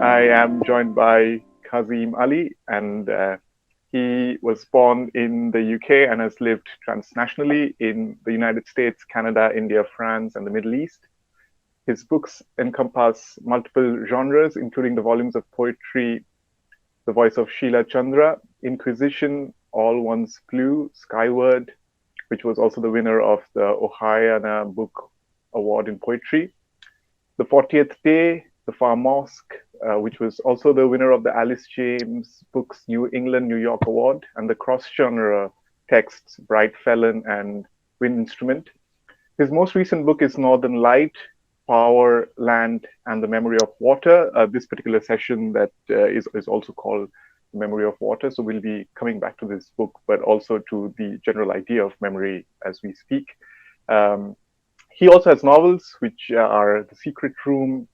I am joined by Kazim Ali, and he was born in the UK and has lived transnationally in the United States, Canada, India, France, and the Middle East. His books encompass multiple genres, including the volumes of poetry The Voice of Sheila Chandra, Inquisition, All One's Blue, Skyward, which was also the winner of the Ohayana Book Award in Poetry, The 40th Day, The Far Mosque, which was also the winner of the Alice James Books New England New York Award, and the cross-genre texts Bright Felon and Wind Instrument. His most recent book is Northern Light, Power, Land, and the Memory of Water. This particular session that is also called Memory of Water. So we'll be coming back to this book, but also to the general idea of memory as we speak. He also has novels, which are The Secret Room,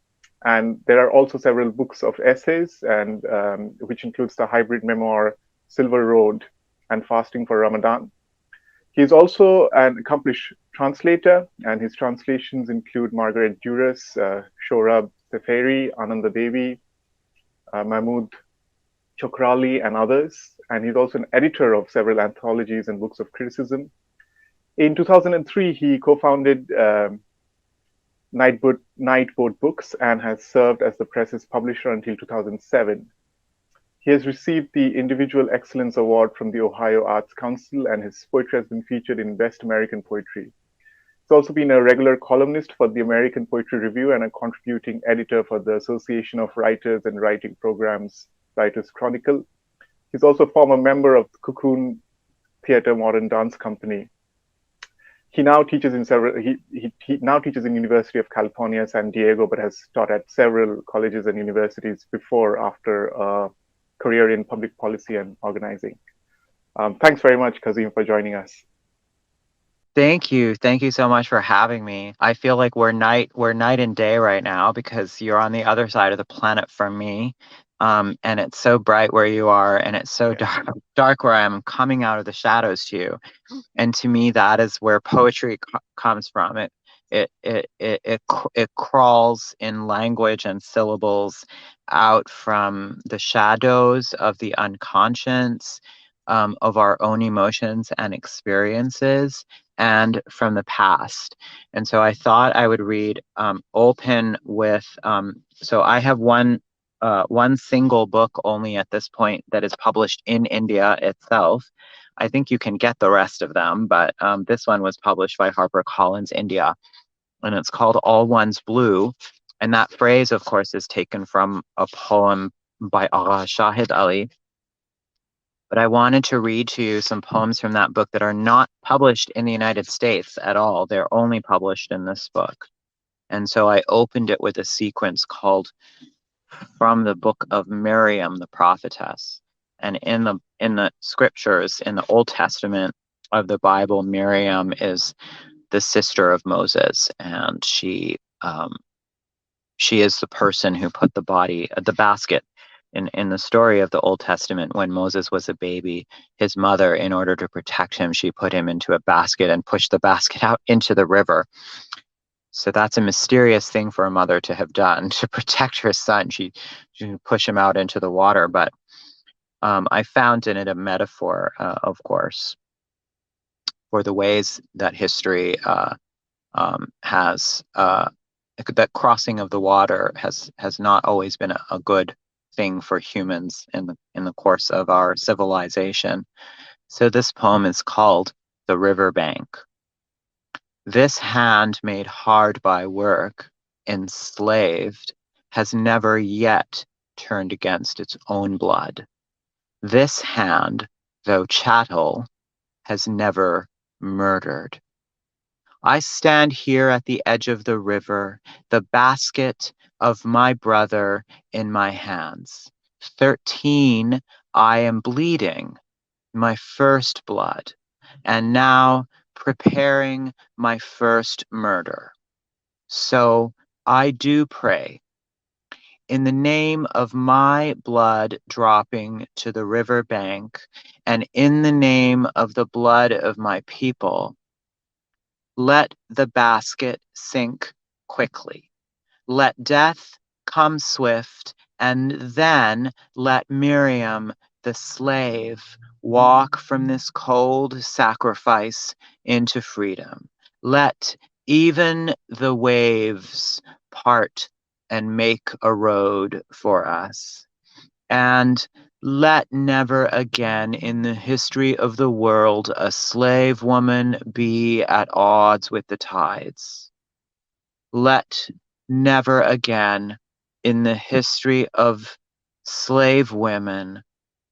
and there are also several books of essays, and which includes the hybrid memoir Silver Road and Fasting for Ramadan. He is also an accomplished translator, and his translations include Margaret Duras, Shohrab Seferi, Ananda Devi, Mahmood Chokrali, and others. And he's also an editor of several anthologies and books of criticism. In 2003, he co-founded Nightboat Books and has served as the press's publisher until 2007. He has received the Individual Excellence Award from the Ohio Arts Council, and his poetry has been featured in Best American Poetry. He's also been a regular columnist for the American Poetry Review and a contributing editor for the Association of Writers and Writing Programs Writers Chronicle. He's also a former member of the Cocoon Theatre Modern Dance Company. He now teaches in University of California, San Diego, but has taught at several colleges and universities after career in public policy and organizing. Thanks very much, Kazim, for joining us. Thank you. Thank you so much for having me. I feel like we're night and day right now because you're on the other side of the planet from me. And it's so bright where you are, and it's so dark where I'm coming out of the shadows to you. And to me, that is where poetry comes from. It crawls in language and syllables out from the shadows of the unconscious, of our own emotions and experiences, and from the past. And so I thought I would open with, so I have one single book only at this point that is published in India itself. I think you can get the rest of them, but this one was published by HarperCollins India, and it's called All One's Blue. And that phrase, of course, is taken from a poem by Shahid Ali. But I wanted to read to you some poems from that book that are not published in the United States at all. They're only published in this book. And so I opened it with a sequence called From the Book of Miriam, the Prophetess. And in the scriptures, in the Old Testament of the Bible, Miriam is the sister of Moses, and she is the person who put the basket in the story of the Old Testament. When Moses was a baby, his mother, in order to protect him, she put him into a basket and pushed the basket out into the river. So that's a mysterious thing for a mother to have done, to protect her son. She push him out into the water. But I found in it a metaphor, of course, for the ways that history has that crossing of the water has not always been a good thing for humans in the course of our civilization. So this poem is called The Riverbank. This hand made hard by work, enslaved, has never yet turned against its own blood. This hand, though chattel, has never murdered. I stand here at the edge of the river, the basket of my brother in my hands. 13, I am bleeding, my first blood, and now preparing my first murder. So I do pray, in the name of my blood dropping to the river bank, and in the name of the blood of my people, let the basket sink quickly. Let death come swift And then let Miriam, the slave, walk from this cold sacrifice into freedom. Let even the waves part and make a road for us. And let never again in the history of the world a slave woman be at odds with the tides. Let never again in the history of slave women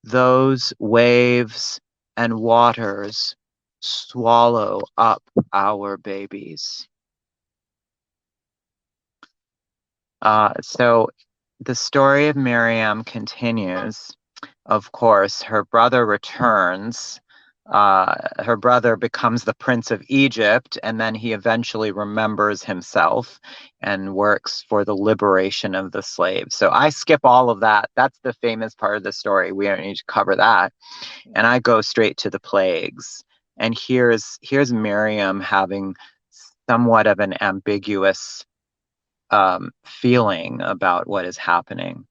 those waves and waters swallow up our babies. So the story of Miriam continues. Of course, her brother returns. Her brother becomes the Prince of Egypt, and then he eventually remembers himself and works for the liberation of the slaves. So I skip all of that. That's the famous part of the story. We don't need to cover that. And I go straight to the plagues. And here's Miriam having somewhat of an ambiguous feeling about what is happening.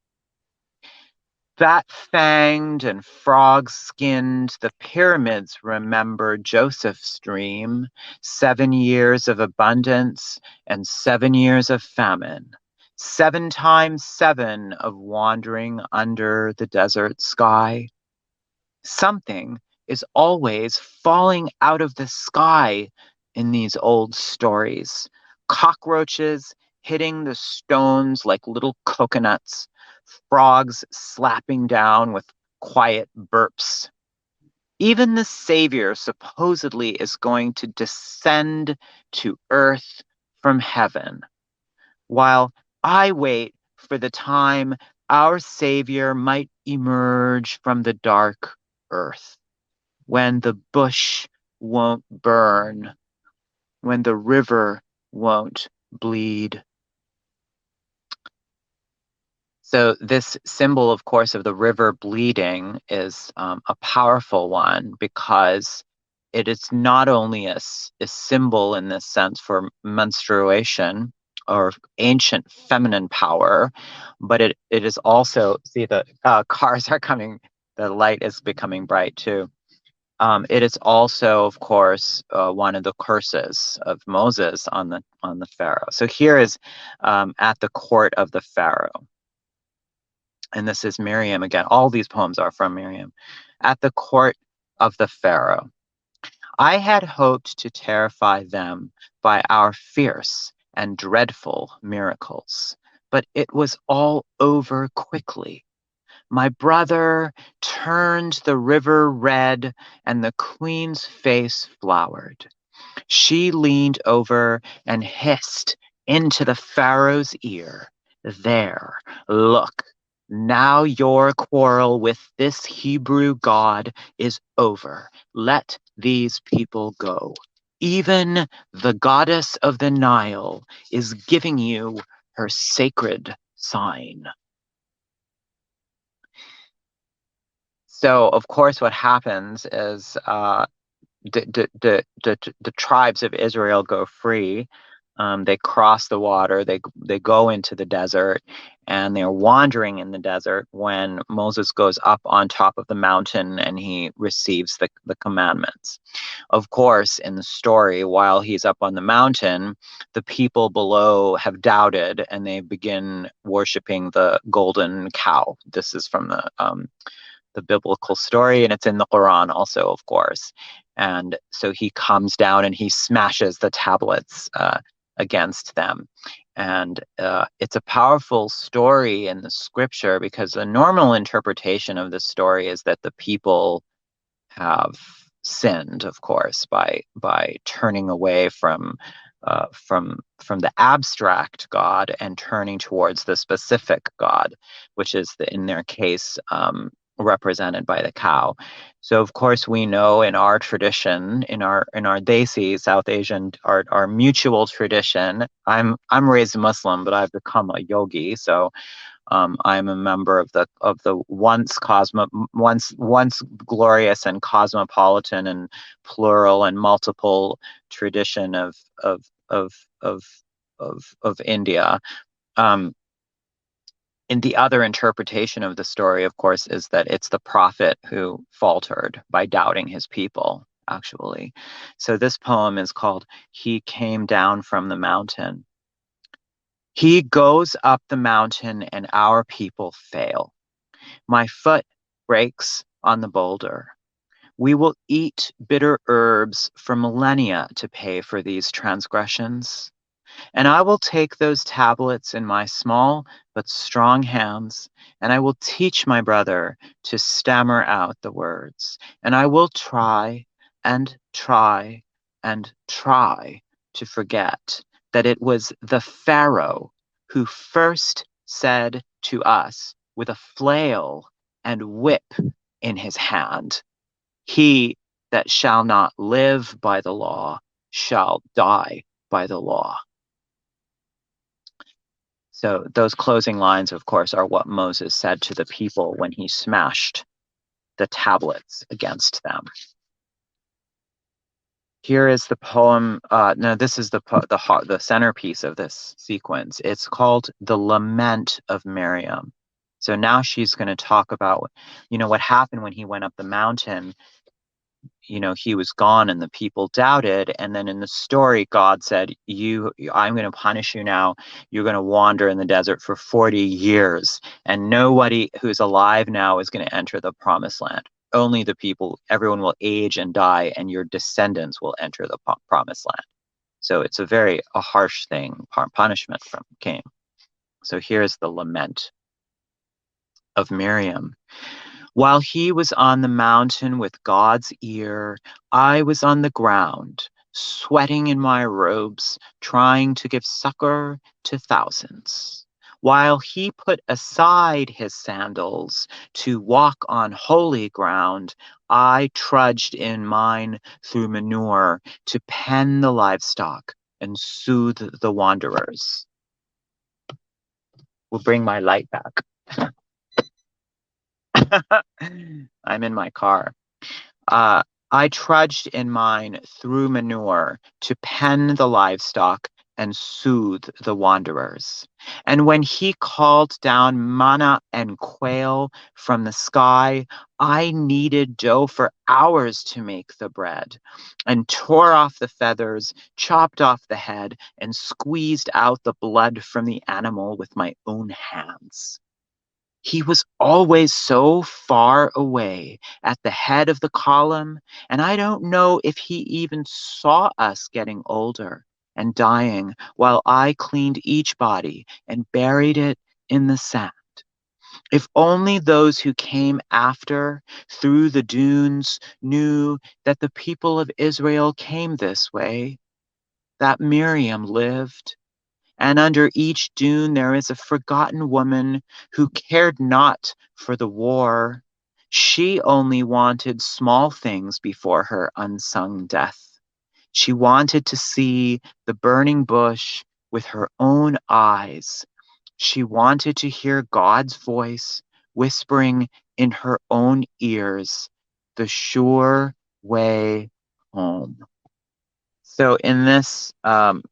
Fat-fanged and frog-skinned, the pyramids remember Joseph's dream, 7 years of abundance and 7 years of famine, 7 times 7 of wandering under the desert sky. Something is always falling out of the sky in these old stories. Cockroaches hitting the stones like little coconuts, frogs slapping down with quiet burps. Even the Savior supposedly is going to descend to earth from heaven, while I wait for the time our Savior might emerge from the dark earth, when the bush won't burn, when the river won't bleed. So this symbol, of course, of the river bleeding is a powerful one because it is not only a symbol in this sense for menstruation or ancient feminine power, but it is also, see the cars are coming, the light is becoming bright too. It is also, of course, one of the curses of Moses on the Pharaoh. So here is at the court of the Pharaoh. And this is Miriam again. All these poems are from Miriam. At the court of the Pharaoh. I had hoped to terrify them by our fierce and dreadful miracles, but it was all over quickly. My brother turned the river red, and the queen's face flowered. She leaned over and hissed into the Pharaoh's ear. There, look. Now your quarrel with this Hebrew god is over. Let these people go. Even the goddess of the Nile is giving you her sacred sign. So, of course, what happens is the tribes of Israel go free. They cross the water. They go into the desert, and they're wandering in the desert when Moses goes up on top of the mountain and he receives the commandments. Of course, in the story, while he's up on the mountain, the people below have doubted and they begin worshiping the golden cow. This is from the biblical story, and it's in the Quran also, of course. And so he comes down and he smashes the tablets against them. And it's a powerful story in the scripture because the normal interpretation of the story is that the people have sinned, of course, by turning away from the abstract God and turning towards the specific God, which is in their case represented by the cow. So of course we know in our tradition, in our Desi, South Asian, our mutual tradition. I'm raised Muslim, but I've become a yogi, so I'm a member of the once glorious and cosmopolitan and plural and multiple tradition of India. And the other interpretation of the story, of course, is that it's the prophet who faltered by doubting his people, actually. So this poem is called He Came Down from the Mountain. He goes up the mountain and our people fail. My foot breaks on the boulder. We will eat bitter herbs for millennia to pay for these transgressions. And I will take those tablets in my small but strong hands, and I will teach my brother to stammer out the words. And I will try and try and try to forget that it was the Pharaoh who first said to us with a flail and whip in his hand, "He that shall not live by the law shall die by the law." So those closing lines, of course, are what Moses said to the people when he smashed the tablets against them. Here is the poem. No, this is the centerpiece of this sequence. It's called "The Lament of Miriam." So now she's going to talk about, what happened when he went up the mountain. He was gone and the people doubted. And then in the story, God said, I'm going to punish you now. You're going to wander in the desert for 40 years. And nobody who's alive now is going to enter the promised land. Only the people, everyone will age and die, and your descendants will enter the promised land. So it's a harsh thing, punishment from came. So here's the lament of Miriam. While he was on the mountain with God's ear, I was on the ground, sweating in my robes, trying to give succor to thousands. While he put aside his sandals to walk on holy ground, I trudged in mine through manure to pen the livestock and soothe the wanderers. We'll bring my light back. I'm in my car. I trudged in mine through manure to pen the livestock and soothe the wanderers. And when he called down manna and quail from the sky, I kneaded dough for hours to make the bread, and tore off the feathers, chopped off the head, and squeezed out the blood from the animal with my own hands. He was always so far away at the head of the column, and I don't know if he even saw us getting older and dying while I cleaned each body and buried it in the sand. If only those who came after through the dunes knew that the people of Israel came this way, that Miriam lived. And under each dune there is a forgotten woman who cared not for the war. She only wanted small things before her unsung death. She wanted to see the burning bush with her own eyes. She wanted to hear God's voice whispering in her own ears, the sure way home. So in this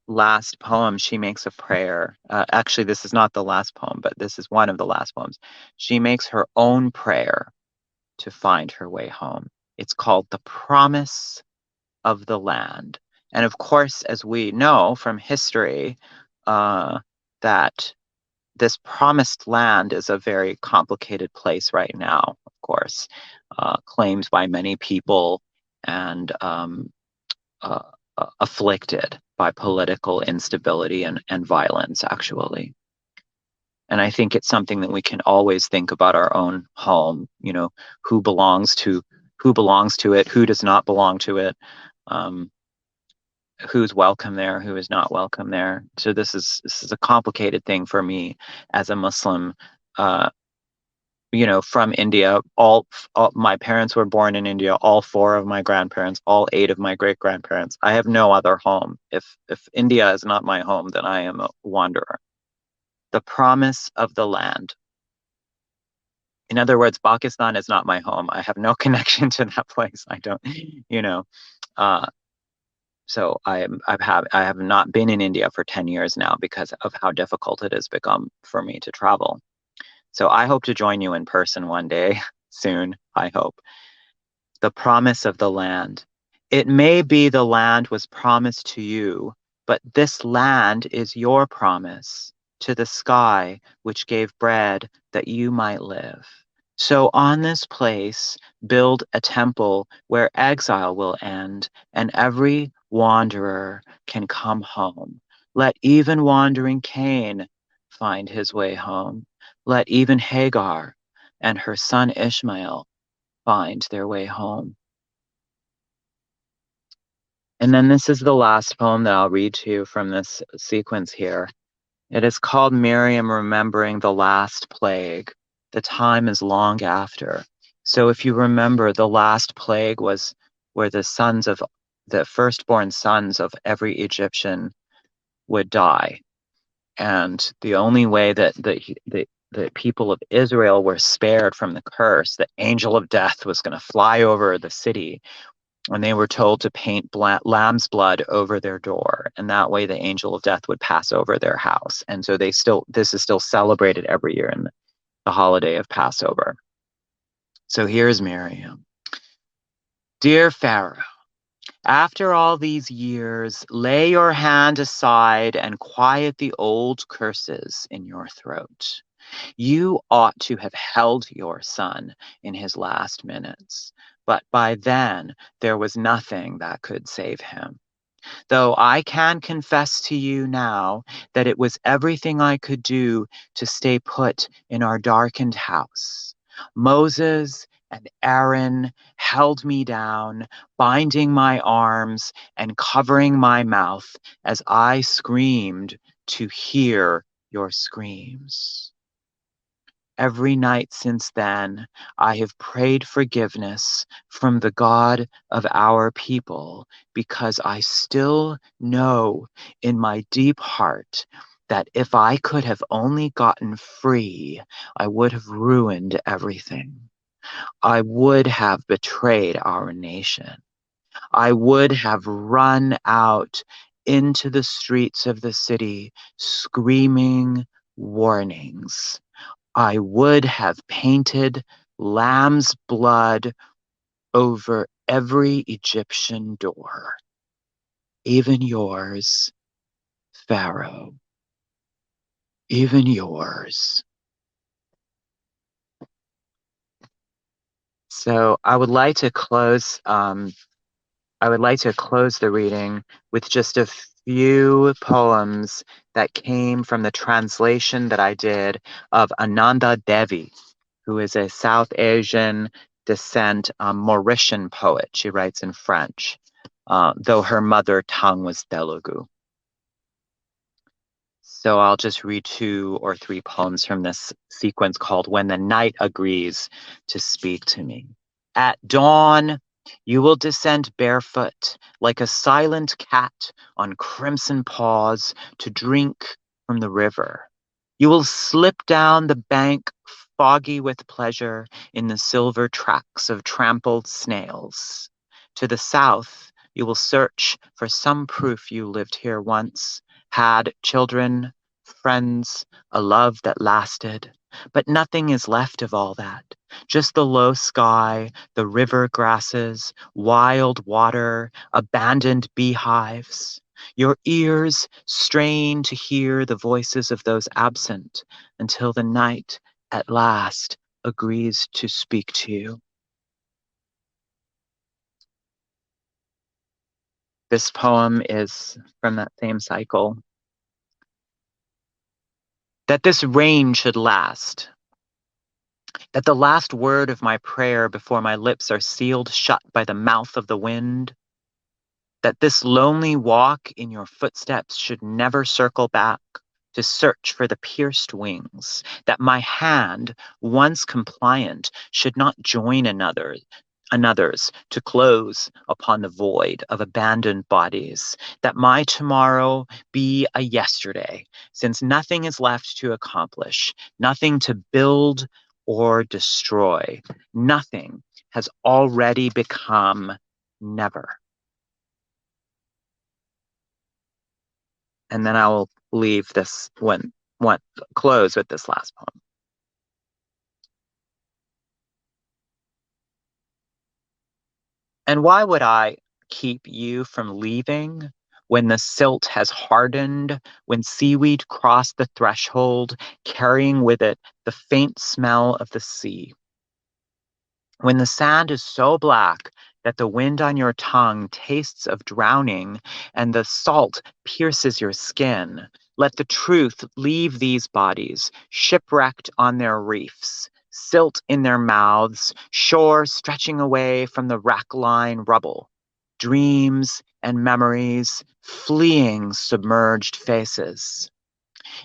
last poem, she makes a prayer. Actually, this is not the last poem, but this is one of the last poems. She makes her own prayer to find her way home. It's called The Promise of the Land. And of course, as we know from history, that this promised land is a very complicated place right now, of course, claimed by many people and afflicted by political instability and violence, actually. And I think it's something that we can always think about our own home, who belongs to it, who does not belong to it, who's welcome there, who is not welcome there. So this is a complicated thing for me as a Muslim, from India. All my parents were born in India. All four of my grandparents, all eight of my great grandparents. I have no other home. If India is not my home, then I am a wanderer. The promise of the land. In other words, Pakistan is not my home. I have no connection to that place. I don't, so I have not been in India for 10 years now because of how difficult it has become for me to travel. So I hope to join you in person one day soon, I hope. The promise of the land. It may be the land was promised to you, but this land is your promise to the sky, which gave bread that you might live. So on this place, build a temple where exile will end and every wanderer can come home. Let even wandering Cain find his way home. Let even Hagar and her son Ishmael find their way home. And then this is the last poem that I'll read to you from this sequence here. It is called Miriam Remembering the Last Plague. The time is long after. So if you remember, the last plague was where the firstborn sons of every Egyptian would die. And the only way that the people of Israel were spared from the curse, the angel of death was going to fly over the city, and they were told to paint lamb's blood over their door, and that way the angel of death would pass over their house. And so this is still celebrated every year in the holiday of Passover. So here's Miriam. Dear Pharaoh, after all these years, lay your hand aside and quiet the old curses in your throat. You ought to have held your son in his last minutes, but by then there was nothing that could save him. Though I can confess to you now that it was everything I could do to stay put in our darkened house. Moses and Aaron held me down, binding my arms and covering my mouth as I screamed to hear your screams. Every night since then, I have prayed forgiveness from the God of our people because I still know in my deep heart that if I could have only gotten free, I would have ruined everything. I would have betrayed our nation. I would have run out into the streets of the city screaming warnings. I would have painted lamb's blood over every Egyptian door, even yours, Pharaoh, even yours. So I would like to close. I would like to close the reading with just a few poems that came from the translation that I did of Ananda Devi, who is a South Asian descent Mauritian poet. She writes in French, though her mother tongue was Telugu. So I'll just read 2 or 3 poems from this sequence called When the Night Agrees to Speak to Me. At dawn, you will descend barefoot like a silent cat on crimson paws to drink from the river. You will slip down the bank foggy with pleasure in the silver tracks of trampled snails. To the south, you will search for some proof you lived here once, had children, friends, a love that lasted. But nothing is left of all that. Just the low sky, the river grasses, wild water, abandoned beehives. Your ears strain to hear the voices of those absent until the night at last agrees to speak to you. This poem is from that same cycle. That this rain should last. That the last word of my prayer before my lips are sealed shut by the mouth of the wind. That this lonely walk in your footsteps should never circle back to search for the pierced wings. That my hand, once compliant, should not join another's to close upon the void of abandoned bodies, that my tomorrow be a yesterday, since nothing is left to accomplish, nothing to build or destroy, nothing has already become never. And then I will leave this close with this last poem. And why would I keep you from leaving when the silt has hardened, when seaweed crossed the threshold, carrying with it the faint smell of the sea? When the sand is so black that the wind on your tongue tastes of drowning and the salt pierces your skin, let the truth leave these bodies, shipwrecked on their reefs, silt in their mouths, shore stretching away from the rack-line rubble, dreams and memories fleeing submerged faces.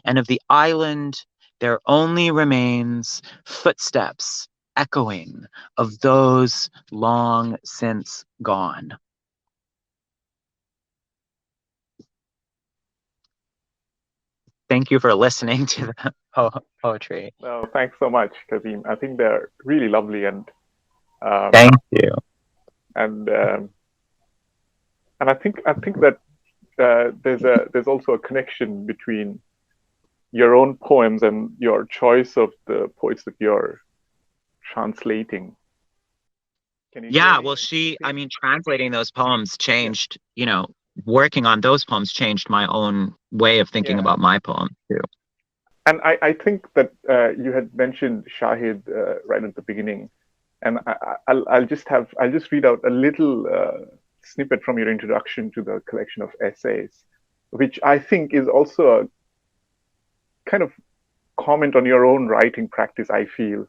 And of the island, there only remains footsteps echoing of those long since gone. Thank you for listening to the poetry. No, thanks so much, Kazim. I think they're really lovely, um, Thank you. and um, and I think that there's also a connection between your own poems and your choice of the poets that you're translating. Can you hear Yeah, me? well, translating those poems Yeah, changed, working on those poems changed my own way of thinking yeah. about my poems too. And I think that you had mentioned Shahid right at the beginning, and I'll just read out a little snippet from your introduction to the collection of essays, which I think is also a kind of comment on your own writing practice, I feel.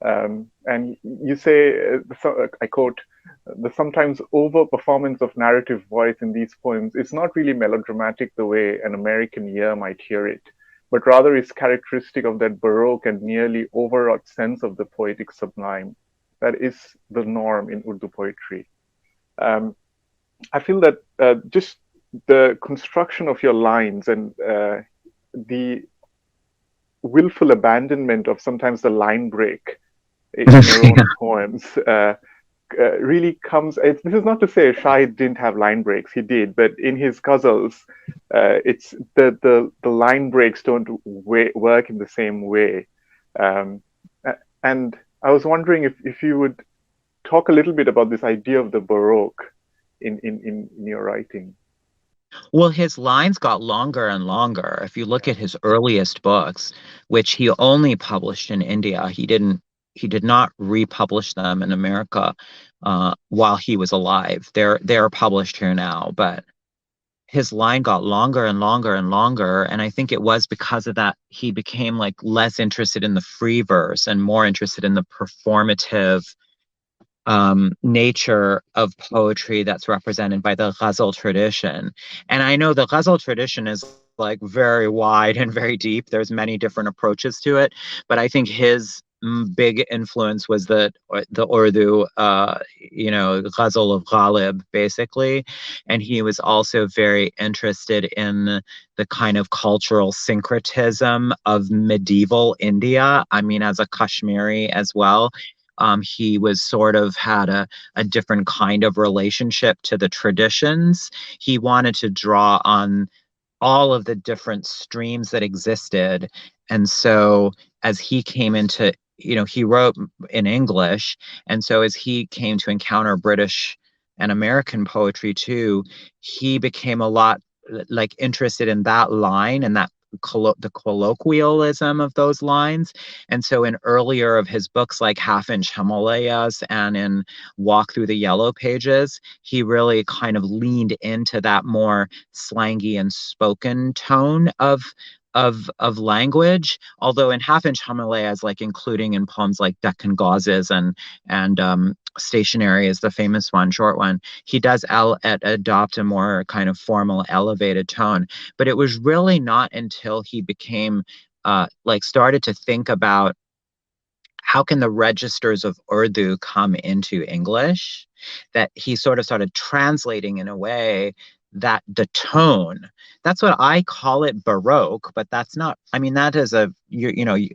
And you say, I quote, the sometimes over performance of narrative voice in these poems is not really melodramatic the way an American ear might hear it, but rather is characteristic of that baroque and nearly overwrought sense of the poetic sublime that is the norm in Urdu poetry. Um, I feel that just the construction of your lines and the willful abandonment of sometimes the line break in your own poems really comes. This is not to say Shahid didn't have line breaks; he did, but in his ghazals, it's the line breaks don't work in the same way. Um, and I was wondering if you would talk a little bit about this idea of the baroque in your writing. Well, his lines got longer and longer. If you look Yeah, at his earliest books, which he only published in India, he did not republish them in America while he was alive. They're published here now, but his line got longer and longer and longer. And I think it was because of that he became like less interested in the free verse and more interested in the performative nature of poetry that's represented by the ghazal tradition. And I know the ghazal tradition is like very wide and very deep. There's many different approaches to it, but I think his big influence was the Urdu, the ghazal of Ghalib, basically. And he was also very interested in the kind of cultural syncretism of medieval India. I mean, as a Kashmiri as well, he was sort of had a different kind of relationship to the traditions. He wanted to draw on all of the different streams that existed. And so as he came into, he wrote in English. And so as he came to encounter British and American poetry too, he became a lot like interested in that line and that the colloquialism of those lines. And so in earlier of his books like Half Inch Himalayas and in Walk Through the Yellow Pages, he really kind of leaned into that more slangy and spoken tone of language. Although in Half Inch Himalayas, like including in poems like Deccan Gauzes and Stationary is the famous one, short one, he does adopt a more kind of formal, elevated tone. But it was really not until he became started to think about how can the registers of Urdu come into English, that he sort of started translating in a way that the tone, that's what I call it, Baroque, but that's not, I mean, that is a,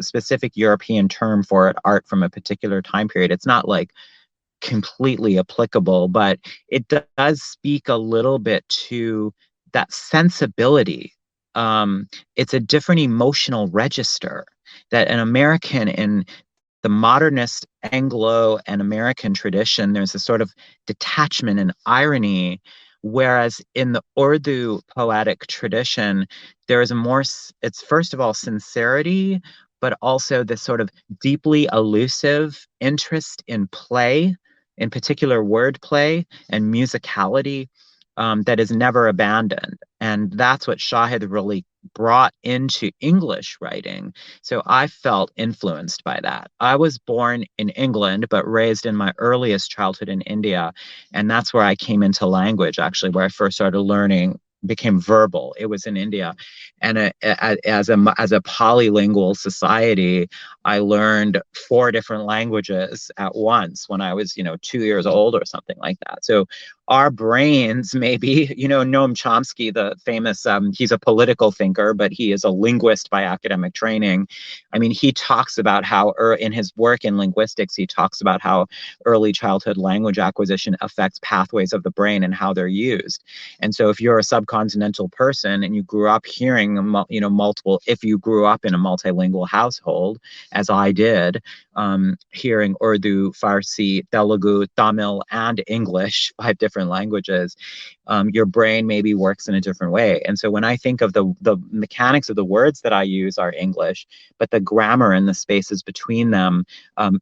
specific European term for it, art from a particular time period. It's not like completely applicable, but it does speak a little bit to that sensibility. It's a different emotional register that an American in the modernist Anglo and American tradition, there's a sort of detachment and irony. Whereas in the Urdu poetic tradition, there is a more, it's first of all sincerity, but also this sort of deeply elusive interest in play, in particular wordplay and musicality, that is never abandoned. And that's what Shahid really brought into English writing. So I felt influenced by that. I was born in England, but raised in my earliest childhood in India. And that's where I came into language, actually, where I first started learning, became verbal. It was in India. And as a polylingual society, I learned four different languages at once when I was, 2 years old or something like that. So our brains, maybe, Noam Chomsky, the famous, he's a political thinker, but he is a linguist by academic training. I mean, he talks about how, in his work in linguistics, he talks about how early childhood language acquisition affects pathways of the brain and how they're used. And so if you're a subcontinental person and you grew up hearing, multiple, if you grew up in a multilingual household, as I did, hearing Urdu, Farsi, Telugu, Tamil, and English, 5 different languages, your brain maybe works in a different way. And so when I think of the mechanics of the words that I use are English, but the grammar and the spaces between them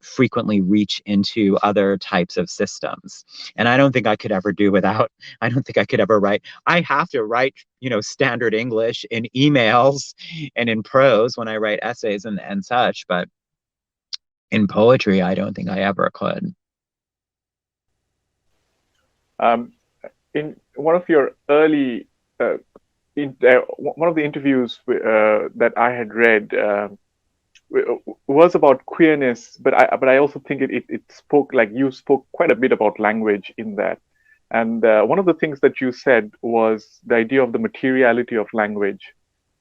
frequently reach into other types of systems. And I don't think I could ever do without, I don't think I could ever write. I have to write, standard English in emails and in prose when I write essays and such, but in poetry, I don't think I ever could. In one of your early, one of the interviews that I had read was about queerness, but I also think it spoke, like you spoke quite a bit about language in that. And one of the things that you said was the idea of the materiality of language,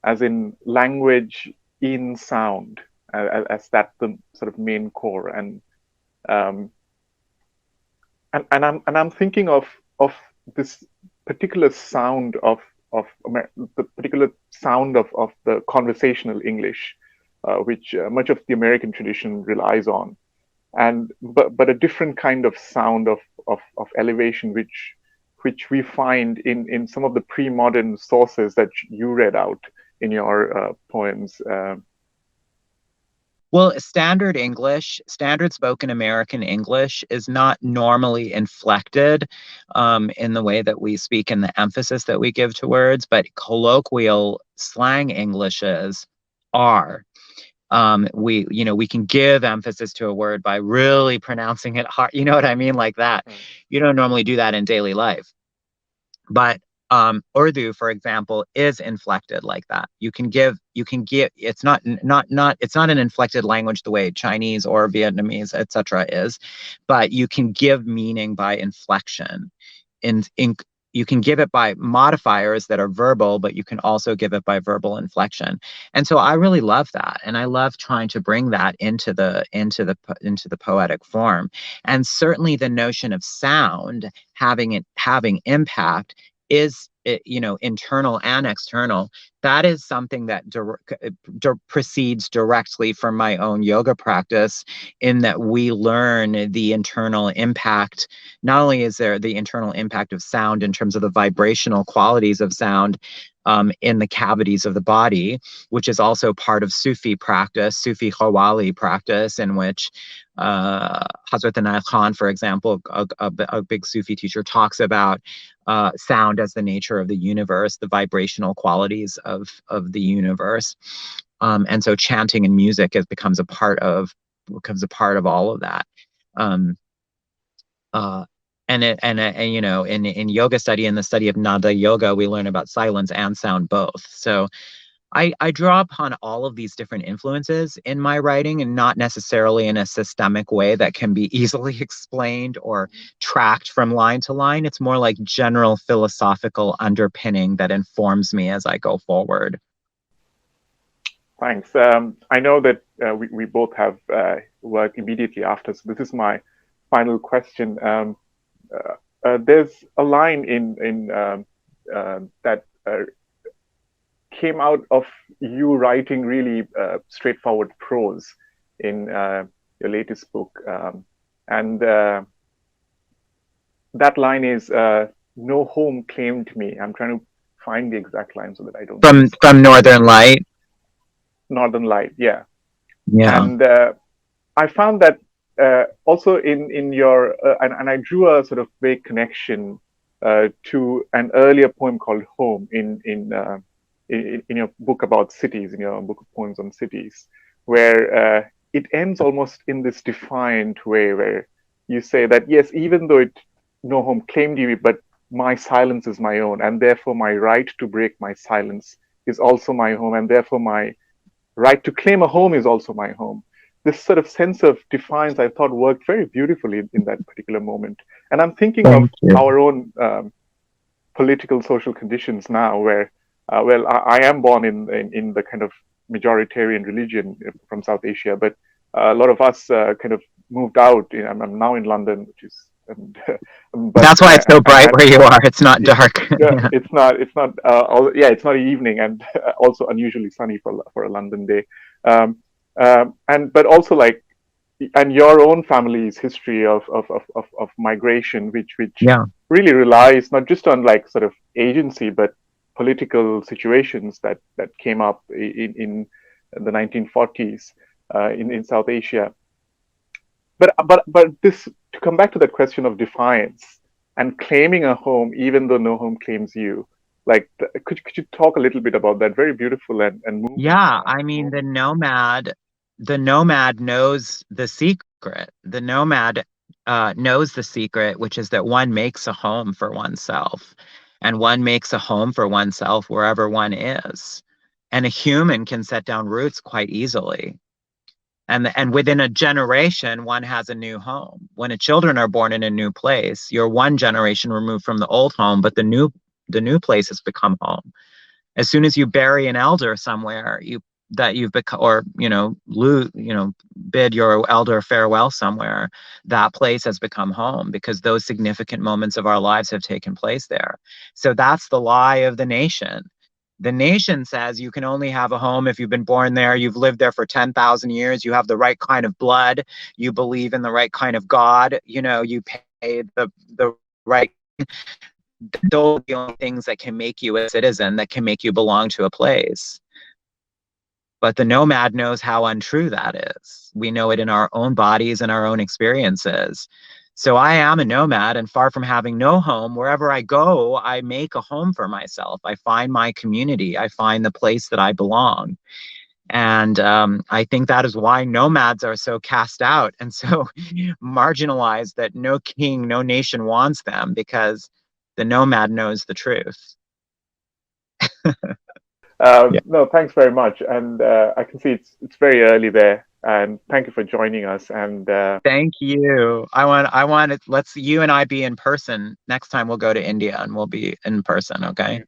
as in language in sound, as that the sort of main core. Um, and I'm thinking of this particular sound of the particular sound of the conversational English, which much of the American tradition relies on, and but a different kind of sound of elevation, which we find in some of the pre-modern sources that you read out in your poems. Well, standard English, standard spoken American English is not normally inflected in the way that we speak and the emphasis that we give to words, but colloquial slang Englishes are. We can give emphasis to a word by really pronouncing it hard. You know what I mean? Like that. Right. You don't normally do that in daily life. But Urdu, for example, is inflected like that. It's not an inflected language the way Chinese or Vietnamese, etc. is, but you can give meaning by inflection. You can give it by modifiers that are verbal, but you can also give it by verbal inflection. And so I really love that, and I love trying to bring that into the poetic form. And certainly the notion of sound having impact is, internal and external. That is something that proceeds directly from my own yoga practice, in that we learn the internal impact. Not only is there the internal impact of sound in terms of the vibrational qualities of sound in the cavities of the body, which is also part of Sufi practice, Sufi Khawali practice, in which Hazrat Inayat Khan, for example, a big Sufi teacher, talks about sound as the nature of the universe, the vibrational qualities of the universe. And so chanting and music becomes a part of all of that. Um, uh, in yoga study, in the study of Nada yoga, we learn about silence and sound both. So I draw upon all of these different influences in my writing, and not necessarily in a systemic way that can be easily explained or tracked from line to line. It's more like general philosophical underpinning that informs me as I go forward. Thanks. I know that we both have work immediately after, so this is my final question. There's a line in that came out of you writing really straightforward prose in your latest book, and that line is "No home claimed me." I'm trying to find the exact line so that I don't miss From Northern Light. Northern Light. Yeah, Yeah. and I found that also in your and I drew a sort of vague connection to an earlier poem called "Home" in your book about cities, in your book of poems on cities, where it ends almost in this defiant way, where you say that yes, even though it no home claimed you, but my silence is my own, and therefore my right to break my silence is also my home, and therefore my right to claim a home is also my home. This sort of sense of defiance, I thought, worked very beautifully in that particular moment. And I'm thinking of Thank you. our own political social conditions now, where, well, I am born in the kind of majoritarian religion from South Asia, but a lot of us kind of moved out. I'm now in London, which is, and, but That's why it's so bright where you are. It's not dark. yeah, Yeah. yeah, it's not evening, and also unusually sunny for a London day. Um, and but also like, and your own family's history of migration, which Yeah. really relies not just on like sort of agency, but political situations that came up in the 1940s in South Asia. But this, to come back to that question of defiance and claiming a home even though no home claims you, like could you talk a little bit about that? Very beautiful and moving Yeah, I mean moment. the nomad knows the secret. The nomad knows the secret, which is that one makes a home for oneself, and one makes a home for oneself wherever one is. And a human can set down roots quite easily. And within a generation, one has a new home. When children are born in a new place, you're one generation removed from the old home, but the new place has become home. As soon as you bury an elder somewhere, you've become, or bid your elder farewell somewhere, that place has become home because those significant moments of our lives have taken place there. So that's the lie of the nation. The nation says you can only have a home if you've been born there, you've lived there for 10,000 years, you have the right kind of blood, you believe in the right kind of God, you pay the right. Those are the only things that can make you a citizen, that can make you belong to a place. But the nomad knows how untrue that is. We know it in our own bodies and our own experiences. So I am a nomad, and far from having no home, wherever I go, I make a home for myself. I find my community. I find the place that I belong. And I think that is why nomads are so cast out and so marginalized, that no king, no nation wants them, because the nomad knows the truth. Yeah. No, thanks very much. And I can see it's very early there. And thank you for joining us. And Thank you. Let's you and I be in person. Next time we'll go to India and we'll be in person, okay?